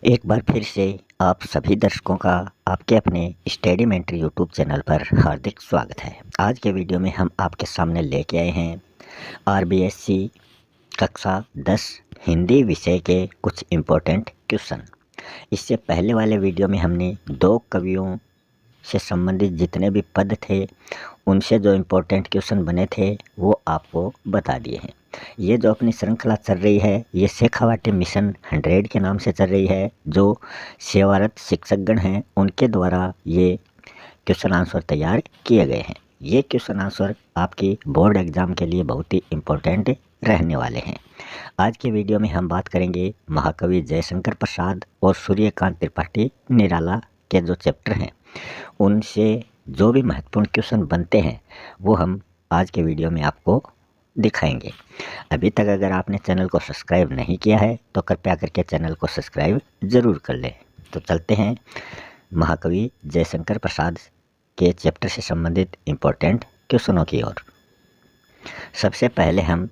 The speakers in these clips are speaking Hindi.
एक बार फिर से आप सभी दर्शकों का आपके अपने स्टडी मेंटर यूट्यूब चैनल पर हार्दिक स्वागत है। आज के वीडियो में हम आपके सामने लेके आए हैं आरबीएससी कक्षा 10 हिंदी विषय के कुछ इम्पोर्टेंट क्वेश्चन। इससे पहले वाले वीडियो में हमने दो कवियों से संबंधित जितने भी पद थे उनसे जो इम्पोर्टेंट क्वेश्चन बने थे वो आपको बता दिए हैं। ये जो अपनी श्रृंखला चल रही है ये शेखावाटी मिशन 100 के नाम से चल रही है, जो सेवारत शिक्षकगण हैं उनके द्वारा ये क्वेश्चन आंसर तैयार किए गए हैं। ये क्वेश्चन आंसर आपकी बोर्ड एग्ज़ाम के लिए बहुत ही इम्पोर्टेंट रहने वाले हैं। आज के वीडियो में हम बात करेंगे महाकवि जयशंकर प्रसाद और सूर्यकांत त्रिपाठी निराला के जो चैप्टर हैं उनसे जो भी महत्वपूर्ण क्वेश्चन बनते हैं वो हम आज के वीडियो में आपको दिखाएंगे। अभी तक अगर आपने चैनल को सब्सक्राइब नहीं किया है तो कृपया करके चैनल को सब्सक्राइब ज़रूर कर लें। तो चलते हैं महाकवि जयशंकर प्रसाद के चैप्टर से संबंधित इम्पोर्टेंट क्वेश्चनों की ओर। सबसे पहले हम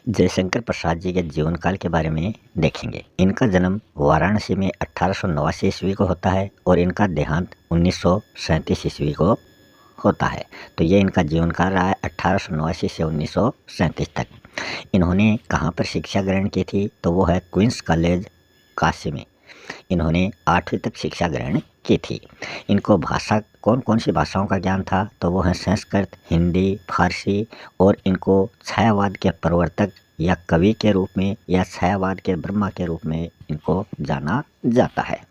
जयशंकर प्रसाद जी के जीवन काल के बारे में देखेंगे। इनका जन्म वाराणसी में 1889 ईस्वी को होता है और इनका देहांत 1937 ईस्वी को होता है। तो ये इनका जीवन काल रहा है 1889 से 1937 तक। इन्होंने कहाँ पर शिक्षा ग्रहण की थी तो वो है क्वींस कॉलेज काशी में इन्होंने 8वीं तक शिक्षा ग्रहण की थी। इनको भाषा कौन कौन सी भाषाओं का ज्ञान था तो वो है संस्कृत, हिंदी, फारसी और इनको छायावाद के प्रवर्तक या कवि के रूप में या छायावाद के ब्रह्मा के रूप में इनको जाना जाता है।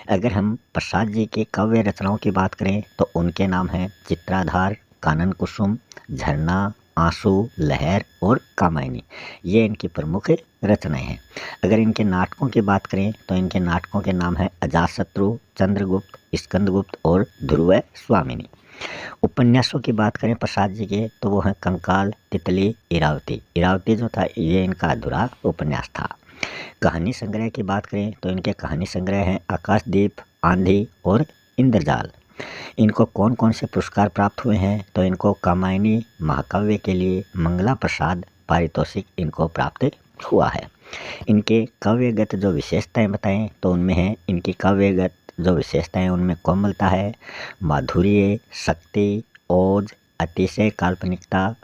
अगर हम प्रसाद जी के काव्य रचनाओं की बात करें तो उनके नाम हैं चित्राधार, कानन कुसुम, झरना, आंसू, लहर और कामायनी। ये इनकी प्रमुख रचनाएं हैं। अगर इनके नाटकों की बात करें तो इनके नाटकों के नाम हैं अजातशत्रु, चंद्रगुप्त, स्कंदगुप्त और ध्रुव स्वामिनी। उपन्यासों की बात करें प्रसाद जी के तो वो हैं कंकाल, तितली, इरावती। इरावती जो था ये इनका अधूरा उपन्यास था। कहानी संग्रह की बात करें तो इनके कहानी संग्रह हैं आकाशदीप, आंधी और इंद्रजाल। इनको कौन कौन से पुरस्कार प्राप्त हुए हैं तो इनको कामायनी महाकाव्य के लिए मंगला प्रसाद पारितोषिक इनको प्राप्त हुआ है। इनके काव्यगत जो विशेषताएं बताएं तो उनमें है इनकी काव्यगत जो विशेषताएं उनमें कोमलता है, माधुर्य, शक्ति, ओज, अतिशय काल्पनिकता,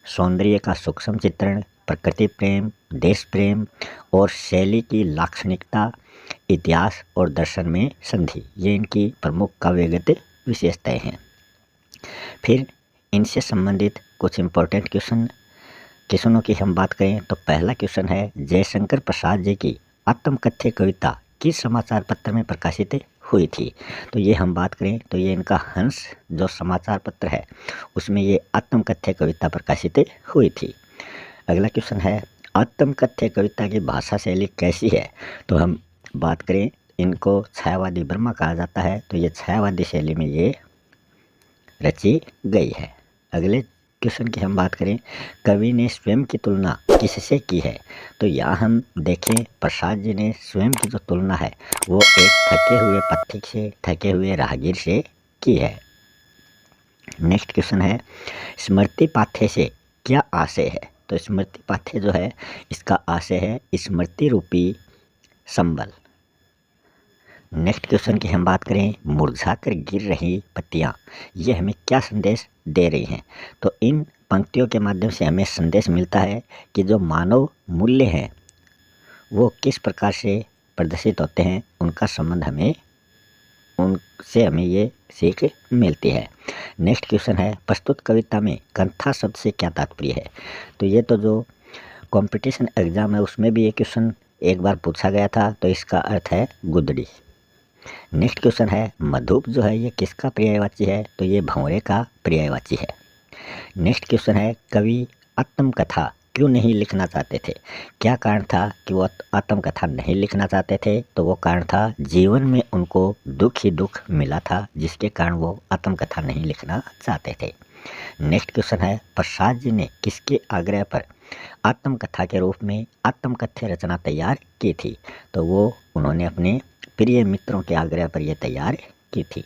सौंदर्य का सूक्ष्म चित्रण, प्रकृति प्रेम, देश प्रेम और शैली की लाक्षणिकता, इतिहास और दर्शन में संधि। ये इनकी प्रमुख काव्यगत विशेषताएं हैं। फिर इनसे संबंधित कुछ इम्पोर्टेंट क्वेश्चनों की हम बात करें तो पहला क्वेश्चन है जयशंकर प्रसाद जी की आत्मकथ्य कविता किस समाचार पत्र में प्रकाशित हुई थी। तो ये हम बात करें तो ये इनका हंस जो समाचार पत्र है उसमें ये आत्मकथ्य कविता प्रकाशित हुई थी। अगला क्वेश्चन है आत्मकथ्य कविता की भाषा शैली कैसी है। तो हम बात करें इनको छायावादी ब्रह्मा कहा जाता है। तो ये छायावादी शैली में ये रची गई है। अगले क्वेश्चन की हम बात करें कवि ने स्वयं की तुलना किससे की है। तो यहाँ हम देखें प्रसाद जी ने स्वयं की जो तुलना है वो एक थके हुए पथिक से, थके हुए राहगीर से की है। नेक्स्ट क्वेश्चन है स्मृति पाथ्य से क्या आशय है। तो स्मृति पाथ्य जो है इसका आशय है स्मृति रूपी संबल। नेक्स्ट क्वेश्चन की हम बात करें मुरझाकर गिर रही पत्तियां ये हमें क्या संदेश दे रही हैं। तो इन पंक्तियों के माध्यम से हमें संदेश मिलता है कि जो मानव मूल्य हैं वो किस प्रकार से प्रदर्शित होते हैं, उनका संबंध उनसे हमें ये सीख मिलती है। नेक्स्ट क्वेश्चन है प्रस्तुत कविता में कंथा शब्द से क्या तात्पर्य है। तो ये तो जो कंपटीशन एग्जाम है उसमें भी ये क्वेश्चन एक बार पूछा गया था। तो इसका अर्थ है गुदड़ी। नेक्स्ट क्वेश्चन है मधुप जो है ये किसका पर्यायवाची है। तो ये भंवरे का पर्यायवाची है। नेक्स्ट क्वेश्चन है कवि आत्मकथा क्यों नहीं लिखना चाहते थे। क्या कारण था कि वो आत्मकथा नहीं लिखना चाहते थे। तो वो कारण था जीवन में उनको दुख ही दुख मिला था जिसके कारण वो आत्मकथा नहीं लिखना चाहते थे। नेक्स्ट क्वेश्चन है प्रसाद जी ने किसके आग्रह पर आत्मकथा के रूप में आत्मकथ्य रचना तैयार की थी। तो वो उन्होंने अपने प्रिय मित्रों के आग्रह पर यह तैयार की थी।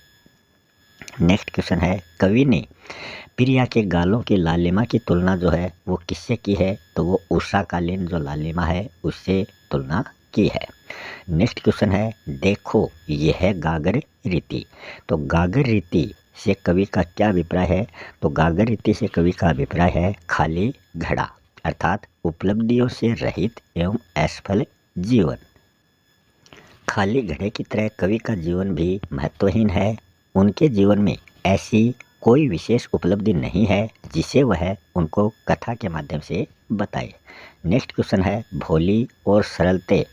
नेक्स्ट क्वेश्चन है कवि ने प्रिया के गालों की लालिमा की तुलना जो है वो किससे की है। तो वो उषाकालीन जो लालिमा है उससे तुलना की है। नेक्स्ट क्वेश्चन है, देखो यह है गागर रीति। तो गागर रीति से कवि का क्या अभिप्राय है? तो गागर रीति से कवि का अभिप्राय है खाली घड़ा, अर्थात उपलब्धियों से रहित एवं असफल जीवन। खाली घड़े की तरह कवि का जीवन भी महत्वहीन है। उनके जीवन में ऐसी कोई विशेष उपलब्धि नहीं है जिसे वह उनको कथा के माध्यम से बताए। नेक्स्ट क्वेश्चन है, भोली और सरलते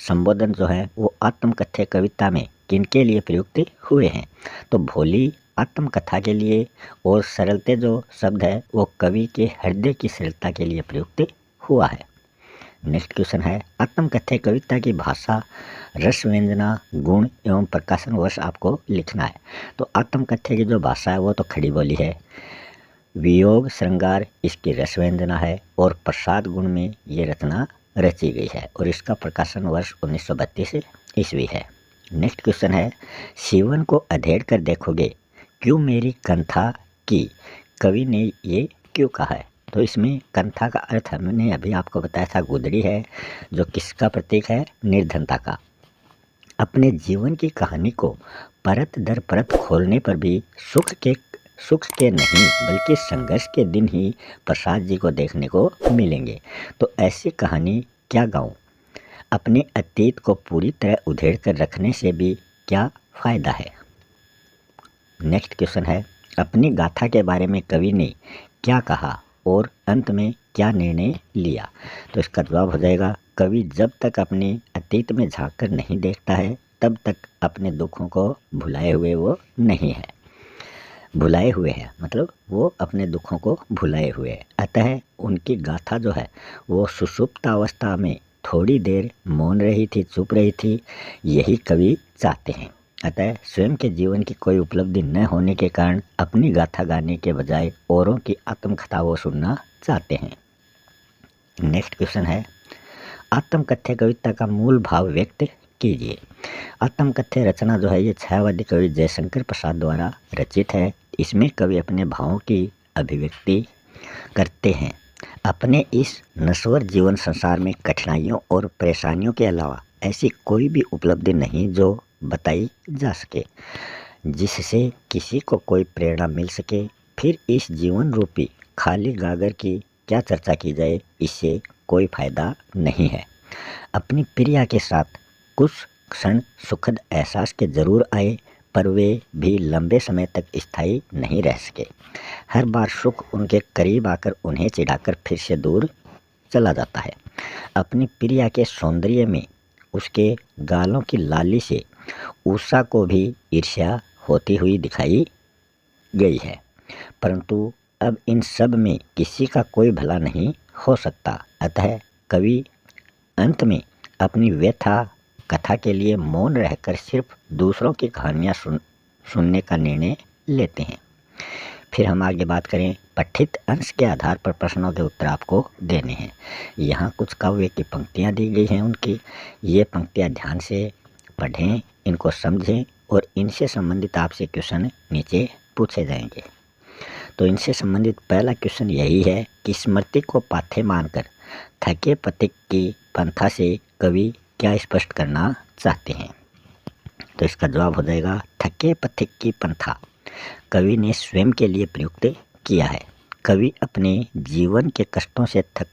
संबोधन जो है वो आत्मकथ्य कविता में किनके लिए प्रयुक्त हुए हैं? तो भोली आत्मकथा के लिए और सरलते जो शब्द है वो कवि के हृदय की सरलता के लिए प्रयुक्त हुआ है। नेक्स्ट क्वेश्चन है, आत्मकथ्य कविता की भाषा, रस व्यंजना, गुण एवं प्रकाशन वर्ष आपको लिखना है। तो आत्मकथ्य की जो भाषा है वो तो खड़ी बोली है, वियोग श्रृंगार इसकी रस व्यंजना है और प्रसाद गुण में ये रचना रची गई है और इसका प्रकाशन वर्ष 1932 ईस्वी है। नेक्स्ट क्वेश्चन है, सीवन को अधेड़ कर देखोगे क्यों मेरी कंथा की, कवि ने ये क्यों कहा है? तो इसमें कंथा का अर्थ हमने अभी आपको बताया था गुदड़ी है, जो किसका प्रतीक है? निर्धनता का। अपने जीवन की कहानी को परत दर परत खोलने पर भी सुख के नहीं बल्कि संघर्ष के दिन ही प्रसाद जी को देखने को मिलेंगे। तो ऐसी कहानी क्या गाऊं? अपने अतीत को पूरी तरह उधेड़ कर रखने से भी क्या फायदा है? नेक्स्ट क्वेश्चन है, अपनी गाथा के बारे में कवि ने क्या कहा और अंत में क्या निर्णय लिया? तो इसका जवाब हो जाएगा, कवि जब तक अपने अतीत में झांक कर नहीं देखता है तब तक अपने दुखों को भुलाए हुए वो नहीं है। भुलाए हुए है मतलब वो अपने दुखों को भुलाए हुए है। अतः उनकी गाथा जो है वो सुषुप्त अवस्था में थोड़ी देर मौन रही थी, चुप रही थी, यही कवि चाहते हैं। अतः स्वयं के जीवन की कोई उपलब्धि न होने के कारण अपनी गाथा गाने के बजाय औरों की आत्मकथा वो सुनना चाहते हैं। नेक्स्ट क्वेश्चन है, आत्मकथ्य कविता का मूल भाव व्यक्त कीजिए। आत्मकथ्य रचना जो है ये छायावादी कवि जयशंकर प्रसाद द्वारा रचित है। इसमें कवि अपने भावों की अभिव्यक्ति करते हैं। अपने इस नश्वर जीवन संसार में कठिनाइयों और परेशानियों के अलावा ऐसी कोई भी उपलब्धि नहीं जो बताई जा सके, जिससे किसी को कोई प्रेरणा मिल सके। फिर इस जीवन रूपी खाली गागर की क्या चर्चा की जाए, इससे कोई फायदा नहीं है। अपनी प्रिया के साथ कुछ क्षण सुखद एहसास के जरूर आए, पर वे भी लंबे समय तक स्थायी नहीं रह सके। हर बार सुख उनके करीब आकर उन्हें चिढ़ाकर फिर से दूर चला जाता है। अपनी प्रिया के सौंदर्य में उसके गालों की लाली से उषा को भी ईर्ष्या होती हुई दिखाई गई है, परंतु अब इन सब में किसी का कोई भला नहीं हो सकता। अतः कवि अंत में अपनी व्यथा कथा के लिए मौन रहकर सिर्फ दूसरों की कहानियाँ सुनने का निर्णय लेते हैं। फिर हम आगे बात करें, पठित अंश के आधार पर प्रश्नों के उत्तर आपको देने हैं। यहाँ कुछ काव्य की पंक्तियाँ दी गई हैं उनकी, ये पंक्तियाँ ध्यान से पढ़ें, इनको समझें और इनसे संबंधित आपसे क्वेश्चन नीचे पूछे जाएंगे। तो इनसे संबंधित पहला क्वेश्चन यही है कि स्मृति को पाथ्य मानकर थके पथिक की पंथा से कवि क्या स्पष्ट करना चाहते हैं? तो इसका जवाब हो जाएगा, थके पथिक की पंथा कवि ने स्वयं के लिए प्रयुक्त किया है। कवि अपने जीवन के कष्टों से थक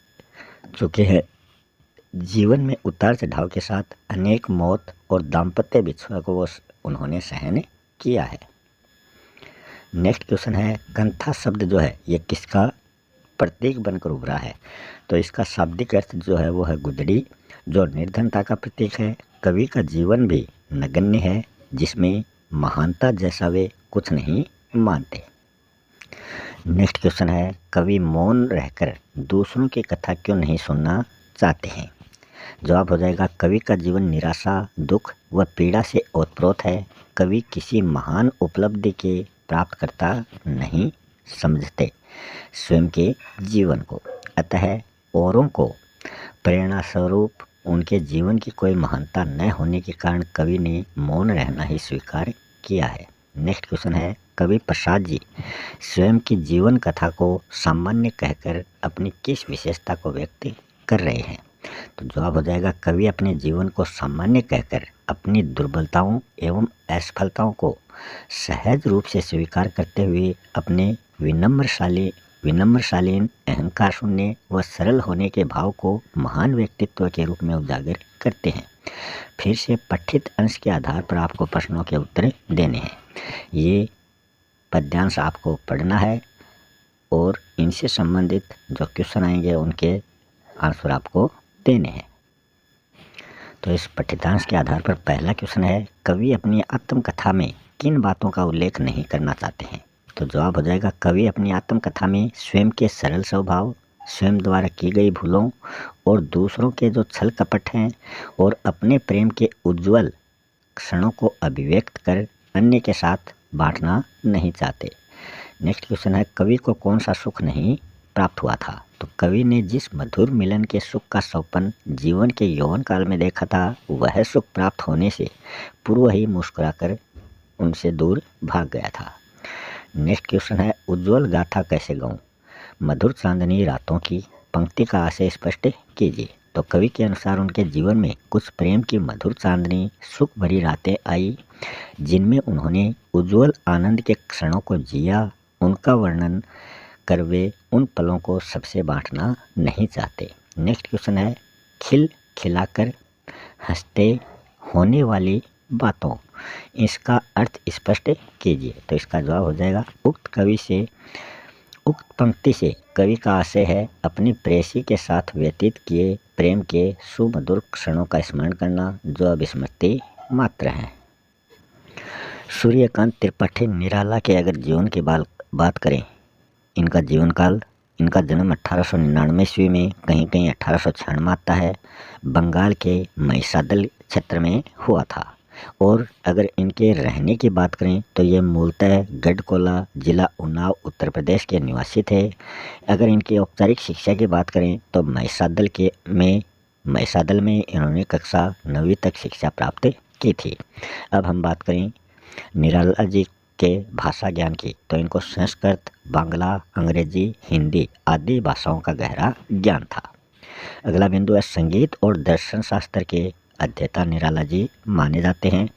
चुके हैं। जीवन में उतार चढ़ाव के साथ अनेक मौत और दाम्पत्य विच्छेद को उन्होंने सहन किया है। नेक्स्ट क्वेश्चन है, कंथा शब्द जो है ये किसका प्रतीक बनकर उभरा है? तो इसका शाब्दिक अर्थ जो है वो है गुदड़ी, जो निर्धनता का प्रतीक है। कवि का जीवन भी नगण्य है, जिसमें महानता जैसा वे कुछ नहीं मानते। नेक्स्ट क्वेश्चन है, कवि मौन रहकर दूसरों की कथा क्यों नहीं सुनना चाहते हैं? जवाब हो जाएगा, कवि का जीवन निराशा, दुख व पीड़ा से ओतप्रोत है। कवि किसी महान उपलब्धि के प्राप्त करता नहीं समझते स्वयं के जीवन को। अतः औरों को प्रेरणा स्वरूप उनके जीवन की कोई महानता न होने के कारण कवि ने मौन रहना ही स्वीकार किया है। नेक्स्ट क्वेश्चन है, कवि प्रसाद जी स्वयं की जीवन कथा को सामान्य कहकर अपनी किस विशेषता को व्यक्त कर रहे हैं? तो जवाब हो जाएगा कवि अपने जीवन को सामान्य कहकर अपनी दुर्बलताओं एवं असफलताओं को सहज रूप से स्वीकार करते हुए अपने विनम्रशालीन अहंकार शून्य व सरल होने के भाव को महान व्यक्तित्व के रूप में उजागर करते हैं। फिर से पठित अंश के आधार पर आपको प्रश्नों के उत्तर देने हैं। ये पद्यांश आपको पढ़ना है और इनसे संबंधित जो क्वेश्चन आएंगे उनके आंसर आपको देने हैं। तो इस पठितांश के आधार पर पहला क्वेश्चन है, कवि अपनी आत्मकथा में किन बातों का उल्लेख नहीं करना चाहते हैं? तो जवाब हो जाएगा कवि अपनी आत्मकथा में स्वयं के सरल स्वभाव, स्वयं द्वारा की गई भूलों और दूसरों के जो छल कपट हैं और अपने प्रेम के उज्जवल क्षणों को अभिव्यक्त कर अन्य के साथ बांटना नहीं चाहते। नेक्स्ट क्वेश्चन है, कवि को कौन सा सुख नहीं प्राप्त हुआ था? तो कवि ने जिस मधुर मिलन के सुख का सौपन जीवन के यौवन काल में देखा था, वह सुख प्राप्त होने से पूर्व ही मुस्कुराकर उनसे दूर भाग गया था। नेक्स्ट क्वेश्चन है, उज्जवल गाथा कैसे गाऊं? मधुर चांदनी रातों की पंक्ति का आशय स्पष्ट कीजिए। तो कवि के अनुसार उनके जीवन में कुछ प्रेम की मधुर चांदनी सुख भरी रातें आई, जिनमें उन्होंने उज्जवल आनंद के क्षणों को जिया। उनका वर्णन कर वे उन पलों को सबसे बांटना नहीं चाहते। नेक्स्ट क्वेश्चन है, खिल खिलाकर हंसते होने वाली बातों, इसका अर्थ स्पष्ट कीजिए। तो इसका जवाब हो जाएगा उक्त पंक्ति से कवि का आशय है अपनी प्रेयसी के साथ व्यतीत किए प्रेम के सुमधुर क्षणों का स्मरण करना, जो अब स्मृति मात्र है। सूर्यकांत त्रिपाठी निराला के अगर जीवन की बात करें, इनका जीवन काल, इनका जन्म 1899 ईस्वी में कहीं कहीं 1896 में आता है, बंगाल के महिसादल क्षेत्र में हुआ था। और अगर इनके रहने की बात करें तो ये मूलतः गढ़कोला जिला उन्नाव उत्तर प्रदेश के निवासी थे। अगर इनकी औपचारिक शिक्षा की बात करें तो महिसादल में इन्होंने कक्षा 9वीं तक शिक्षा प्राप्त की थी। अब हम बात करें निराला जी के भाषा ज्ञान की, तो इनको संस्कृत, बांग्ला, अंग्रेजी, हिंदी आदि भाषाओं का गहरा ज्ञान था। अगला बिंदु है, संगीत और दर्शन शास्त्र के अध्येता निराला जी माने जाते हैं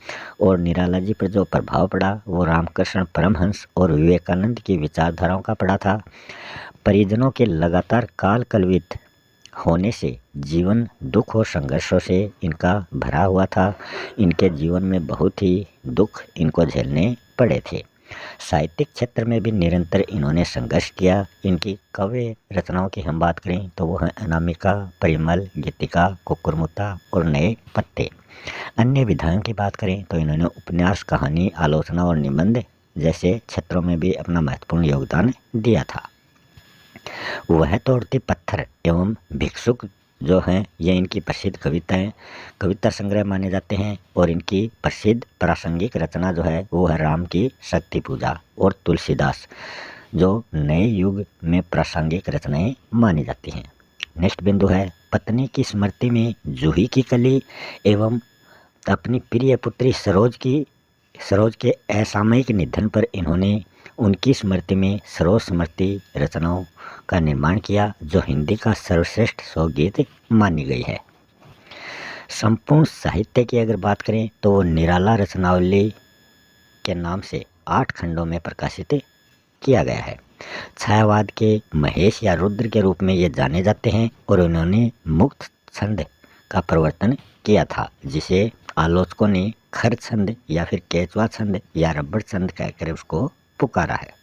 और निराला जी पर जो प्रभाव पड़ा वो रामकृष्ण परमहंस और विवेकानंद की विचारधाराओं का पड़ा था। परिजनों के लगातार काल कलवित होने से जीवन दुख और संघर्षों से इनका भरा हुआ था। इनके जीवन में बहुत ही दुख इनको झेलने पड़े थे। साहित्यिक क्षेत्र में भी निरंतर इन्होंने संघर्ष किया। इनकी काव्य रचनाओं की हम बात करें तो वो हैं अनामिका, परिमल, गीतिका, कुकुरमुत्ता और नए पत्ते। अन्य विधाओं की बात करें तो इन्होंने उपन्यास, कहानी, आलोचना और निबंध जैसे क्षेत्रों में भी अपना महत्वपूर्ण योगदान दिया था। वह तोड़ते पत्थर एवं भिक्षुक जो हैं ये इनकी प्रसिद्ध कविता संग्रह माने जाते हैं। और इनकी प्रसिद्ध प्रासंगिक रचना जो है वो है राम की शक्ति पूजा और तुलसीदास, जो नए युग में प्रासंगिक रचनाएं मानी जाती हैं। नेक्स्ट बिंदु है, पत्नी की स्मृति में जूही की कली एवं अपनी प्रिय पुत्री सरोज के असामयिक निधन पर इन्होंने उनकी स्मृति में सरोज स्मृति रचनाओं का निर्माण किया, जो हिंदी का सर्वश्रेष्ठ शोकगीत मानी गई है। संपूर्ण साहित्य की अगर बात करें तो वो निराला रचनावली के नाम से 8 खंडों में प्रकाशित किया गया है। छायावाद के महेश या रुद्र के रूप में ये जाने जाते हैं और उन्होंने मुक्त छंद का प्रवर्तन किया था, जिसे आलोचकों ने खर छंद या फिर केचुआ छंद या रबड़ छंद कहकर उसको पुकारा है।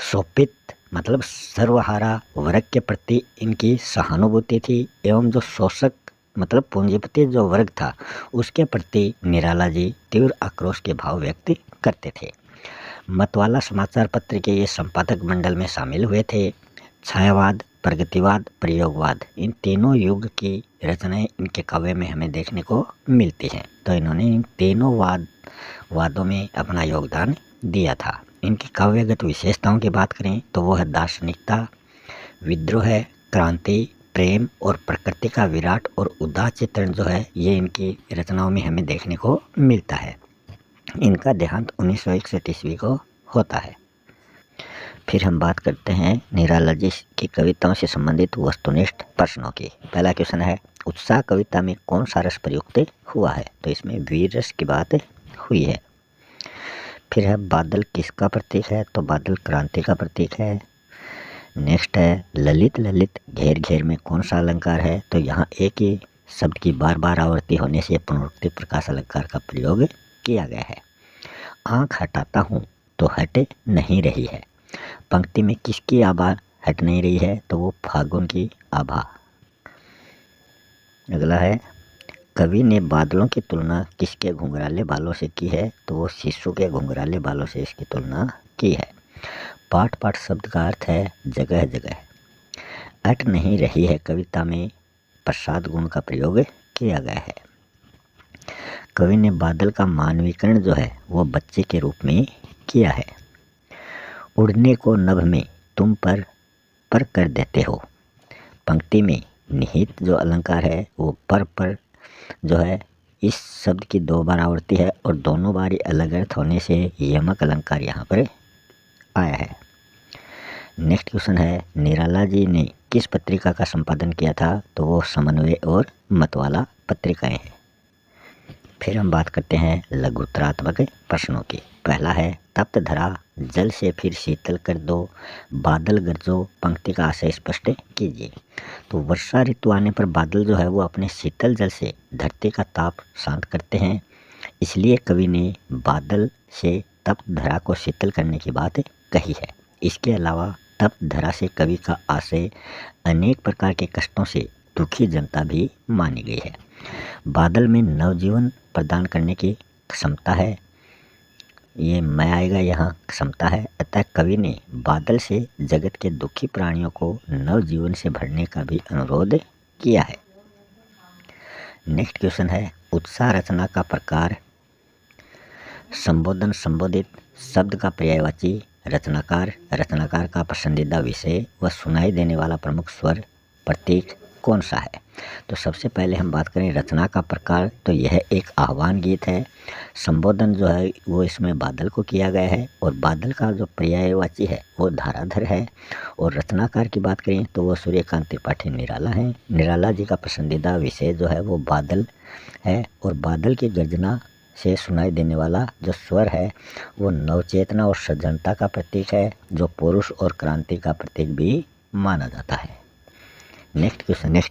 शोपित मतलब सर्वहारा वर्ग के प्रति इनकी सहानुभूति थी एवं जो शोषक मतलब पूंजीपति जो वर्ग था उसके प्रति निराला जी तीव्र आक्रोश के भाव व्यक्त करते थे। मतवाला समाचार पत्र के ये संपादक मंडल में शामिल हुए थे। छायावाद, प्रगतिवाद, प्रयोगवाद, इन तीनों युग की रचनाएं इनके काव्य में हमें देखने को मिलती हैं। तो इन्होंने इन तीनों वादों में अपना योगदान दिया था। इनकी काव्यगत विशेषताओं की बात करें तो वो है दार्शनिकता, विद्रोह, क्रांति, प्रेम और प्रकृति का विराट और उदार चित्रण जो है ये इनकी रचनाओं में हमें देखने को मिलता है। इनका देहांत 1961 ईस्वी को होता है। फिर हम बात करते हैं निराला जी की कविताओं से संबंधित वस्तुनिष्ठ प्रश्नों की। पहला क्वेश्चन है, उत्साह कविता में कौन सा रस प्रयुक्त हुआ है? तो इसमें वीर रस की बात हुई है। फिर है, बादल किसका प्रतीक है? तो बादल क्रांति का प्रतीक है। नेक्स्ट है, ललित ललित घेर घेर में कौन सा अलंकार है? तो यहाँ एक ही शब्द की बार बार आवृत्ति होने से पुनरुक्ति प्रकाश अलंकार का प्रयोग किया गया है। आँख हटाता हूँ तो हट नहीं रही है, पंक्ति में किसकी आभा हट नहीं रही है? तो वो फागुन की आभा। अगला है, कवि ने बादलों की तुलना किसके घुंघराले बालों से की है? तो वो शिशु के घुंघराले बालों से इसकी तुलना की है। पाठ पाठ शब्द का अर्थ है जगह जगह। अट नहीं रही है कविता में प्रसाद गुण का प्रयोग किया गया है। कवि ने बादल का मानवीकरण जो है वो बच्चे के रूप में किया है। उड़ने को नभ में तुम पर कर देते हो, पंक्ति में निहित जो अलंकार है वो पर जो है इस शब्द की 2 बार आवृत्ति है और दोनों बार अलग अर्थ होने से यमक अलंकार यहाँ पर आया है। नेक्स्ट क्वेश्चन है, निराला जी ने किस पत्रिका का संपादन किया था? तो वो समन्वय और मतवाला पत्रिकाएं हैं। फिर हम बात करते हैं लघुत्तरात्मक प्रश्नों की। पहला है, तप्त धरा जल से फिर शीतल कर दो, बादल गरजो, पंक्ति का आशय स्पष्ट कीजिए। तो वर्षा ऋतु आने पर बादल जो है वो अपने शीतल जल से धरती का ताप शांत करते हैं, इसलिए कवि ने बादल से तप्त धरा को शीतल करने की बात कही है। इसके अलावा तप्त धरा से कवि का आशय अनेक प्रकार के कष्टों से दुखी जनता भी मानी गई है। बादल में नवजीवन प्रदान करने की क्षमता है, ये मैं आएगा यहाँ क्षमता है, अतः कवि ने बादल से जगत के दुखी प्राणियों को नवजीवन से भरने का भी अनुरोध किया है। नेक्स्ट क्वेश्चन है, उत्साह रचना का प्रकार, संबोधन संबोधित शब्द का पर्यायवाची, रचनाकार का पसंदीदा विषय व सुनाई देने वाला प्रमुख स्वर प्रतीक कौन सा है? तो सबसे पहले हम बात करें रचना का प्रकार, तो यह एक आह्वान गीत है। संबोधन जो है वो इसमें बादल को किया गया है और बादल का जो पर्यायवाची है वो धाराधर है। और रचनाकार की बात करें तो वो सूर्यकांत त्रिपाठी निराला हैं। निराला जी का पसंदीदा विषय जो है वो बादल है और बादल की गर्जना से सुनाई देने वाला जो स्वर है वो नवचेतना और सज्जनता का प्रतीक है, जो पुरुष और क्रांति का प्रतीक भी माना जाता है। नेक्स्ट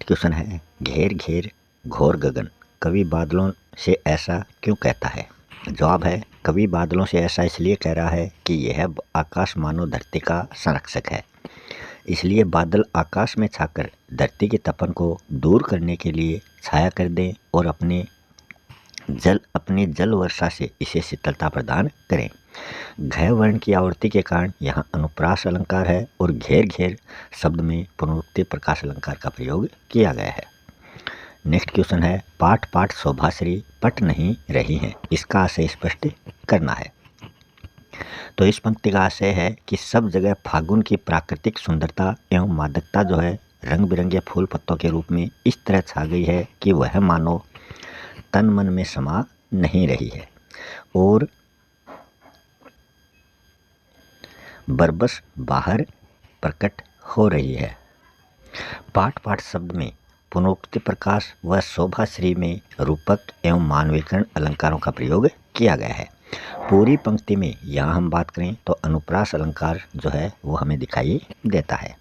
क्वेश्चन है, घेर घेर घोर गगन, कवि बादलों से ऐसा क्यों कहता है? जवाब है, कवि बादलों से ऐसा इसलिए कह रहा है कि यह आकाश मानो धरती का संरक्षक है, इसलिए बादल आकाश में छाकर धरती के तपन को दूर करने के लिए छाया कर दें और अपनी जल वर्षा से इसे शीतलता प्रदान करें। घय वर्ण की आवृत्ति के कारण यहाँ अनुप्रास अलंकार है और घेर घेर शब्द में पुनरुक्ति प्रकाश अलंकार का प्रयोग किया गया है। नेक्स्ट क्वेश्चन है, पाठ पाठ शोभाश्री पट नहीं रही हैं, इसका आशय स्पष्ट करना है। तो इस पंक्ति का आशय है कि सब जगह फागुन की प्राकृतिक सुंदरता एवं मादकता जो है रंग बिरंगे फूल पत्तों के रूप में इस तरह छा गई है कि वह मानो तन मन में समा नहीं रही है और बरबस बाहर प्रकट हो रही है। पाठ पाठ शब्द में पुनरुक्ति प्रकाश व शोभाश्री में रूपक एवं मानवीकरण अलंकारों का प्रयोग किया गया है। पूरी पंक्ति में यहाँ हम बात करें तो अनुप्रास अलंकार जो है वो हमें दिखाई देता है।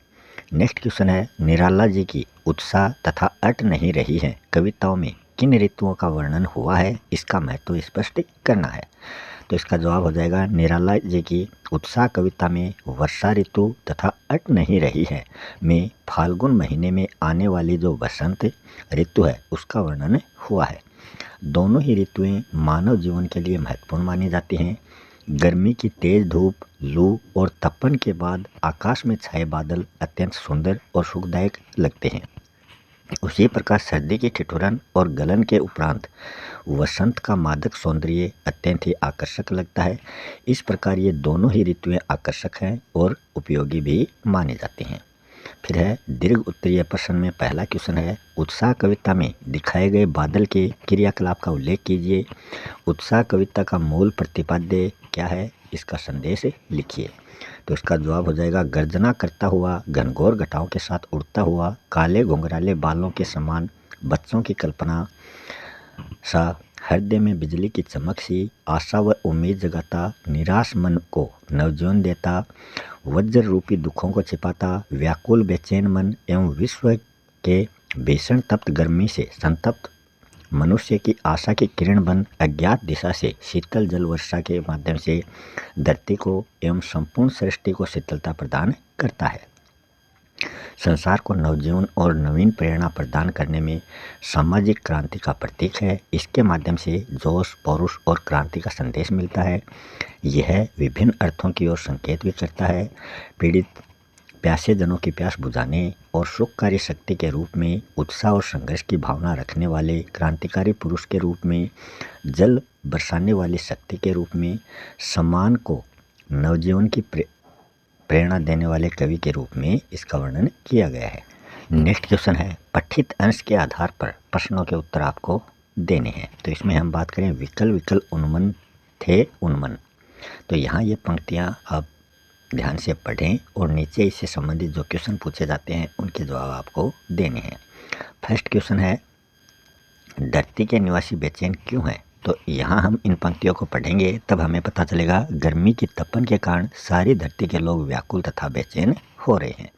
नेक्स्ट क्वेश्चन है, निराला जी की उत्साह तथा अट नहीं रही है कविताओं में किन ऋतुओं का वर्णन हुआ है, इसका महत्व स्पष्ट करना है। तो इसका जवाब हो जाएगा, निराला जी की उत्साह कविता में वर्षा ऋतु तथा अट नहीं रही है में फाल्गुन महीने में आने वाली जो बसंत ऋतु है उसका वर्णन हुआ है। दोनों ही ऋतुएं मानव जीवन के लिए महत्वपूर्ण मानी जाती हैं। गर्मी की तेज धूप, लू और तपन के बाद आकाश में छाए बादल अत्यंत सुंदर और सुखदायक लगते हैं। उसी प्रकार सर्दी की ठिठुरन और गलन के उपरांत वसंत का मादक सौंदर्य अत्यंत ही आकर्षक लगता है। इस प्रकार ये दोनों ही ऋतुएं आकर्षक हैं और उपयोगी भी मानी जाती हैं। फिर है दीर्घ उत्तरीय प्रश्न में पहला क्वेश्चन है, उत्साह कविता में दिखाए गए बादल के क्रियाकलाप का उल्लेख कीजिए। उत्साह कविता का मूल प्रतिपाद्य क्या है, इसका संदेश लिखिए। तो इसका जवाब हो जाएगा गर्जना करता हुआ, घनघोर घटाओं के साथ उड़ता हुआ, काले घुंघराले बालों के समान, बच्चों की कल्पना सा, हृदय में बिजली की चमक सी, आशा व उम्मीद जगाता, निराश मन को नवजीवन देता, वज्र रूपी दुखों को छिपाता, व्याकुल बेचैन मन एवं विश्व के भीषण तप्त गर्मी से संतप्त मनुष्य की आशा की किरण बन अज्ञात दिशा से शीतल जल वर्षा के माध्यम से धरती को एवं संपूर्ण सृष्टि को शीतलता प्रदान करता है। संसार को नवजीवन और नवीन प्रेरणा प्रदान करने में सामाजिक क्रांति का प्रतीक है। इसके माध्यम से जोश, पौरुष और क्रांति का संदेश मिलता है। यह विभिन्न अर्थों की ओर संकेत भी करता है। पीड़ित प्यासे जनों की प्यास बुझाने और सुखकारी शक्ति के रूप में, उत्साह और संघर्ष की भावना रखने वाले क्रांतिकारी पुरुष के रूप में, जल बरसाने वाली शक्ति के रूप में, सम्मान को नवजीवन की प्रेरणा देने वाले कवि के रूप में इसका वर्णन किया गया है। नेक्स्ट क्वेश्चन है, पठित अंश के आधार पर प्रश्नों के उत्तर आपको देने हैं। तो इसमें हम बात करें विकल विकल उन्मन थे उन्मन। तो यहाँ ये पंक्तियाँ आप ध्यान से पढ़ें और नीचे इससे संबंधित जो क्वेश्चन पूछे जाते हैं उनके जवाब आपको देने हैं। फर्स्ट क्वेश्चन है, धरती के निवासी बेचैन क्यों हैं? तो यहाँ हम इन पंक्तियों को पढ़ेंगे तब हमें पता चलेगा गर्मी की तपन के कारण सारी धरती के लोग व्याकुल तथा बेचैन हो रहे हैं।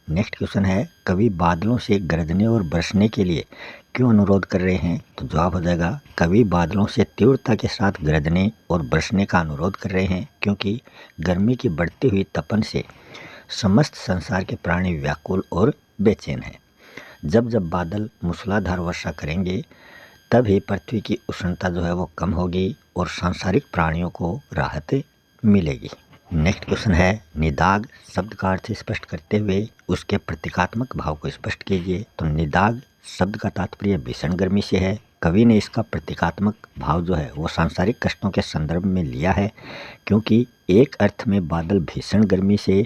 नेक्स्ट क्वेश्चन है, कवि बादलों से गरजने और बरसने के लिए क्यों अनुरोध कर रहे हैं? तो जवाब हो जाएगा कवि बादलों से तीव्रता के साथ गरजने और बरसने का अनुरोध कर रहे हैं क्योंकि गर्मी की बढ़ती हुई तपन से समस्त संसार के प्राणी व्याकुल और बेचैन हैं। जब जब बादल मूसलाधार वर्षा करेंगे तब ही पृथ्वी की उष्णता जो है वो कम होगी और सांसारिक प्राणियों को राहत मिलेगी। नेक्स्ट क्वेश्चन है, निदाग शब्द का अर्थ स्पष्ट करते हुए उसके प्रतीकात्मक भाव को स्पष्ट कीजिए। तो निदाग शब्द का तात्पर्य भीषण गर्मी से है। कवि ने इसका प्रतीकात्मक भाव जो है वो सांसारिक कष्टों के संदर्भ में लिया है क्योंकि एक अर्थ में बादल भीषण गर्मी से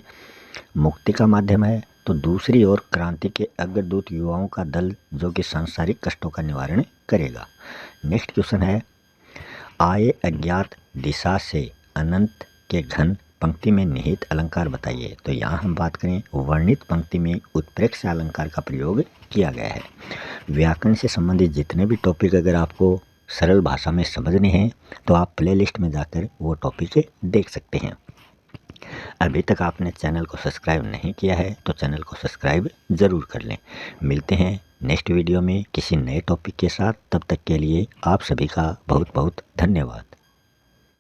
मुक्ति का माध्यम है तो दूसरी ओर क्रांति के अग्रदूत युवाओं का दल जो कि सांसारिक कष्टों का निवारण करेगा। नेक्स्ट क्वेश्चन है, आए अज्ञात दिशा से अनंत के घन पंक्ति में निहित अलंकार बताइए। तो यहाँ हम बात करें वर्णित पंक्ति में उत्प्रेक्ष अलंकार का प्रयोग किया गया है। व्याकरण से संबंधित जितने भी टॉपिक अगर आपको सरल भाषा में समझने हैं तो आप प्लेलिस्ट में जाकर वो टॉपिक देख सकते हैं। अभी तक आपने चैनल को सब्सक्राइब नहीं किया है तो चैनल को सब्सक्राइब ज़रूर कर लें। मिलते हैं नेक्स्ट वीडियो में किसी नए टॉपिक के साथ। तब तक के लिए आप सभी का बहुत बहुत धन्यवाद।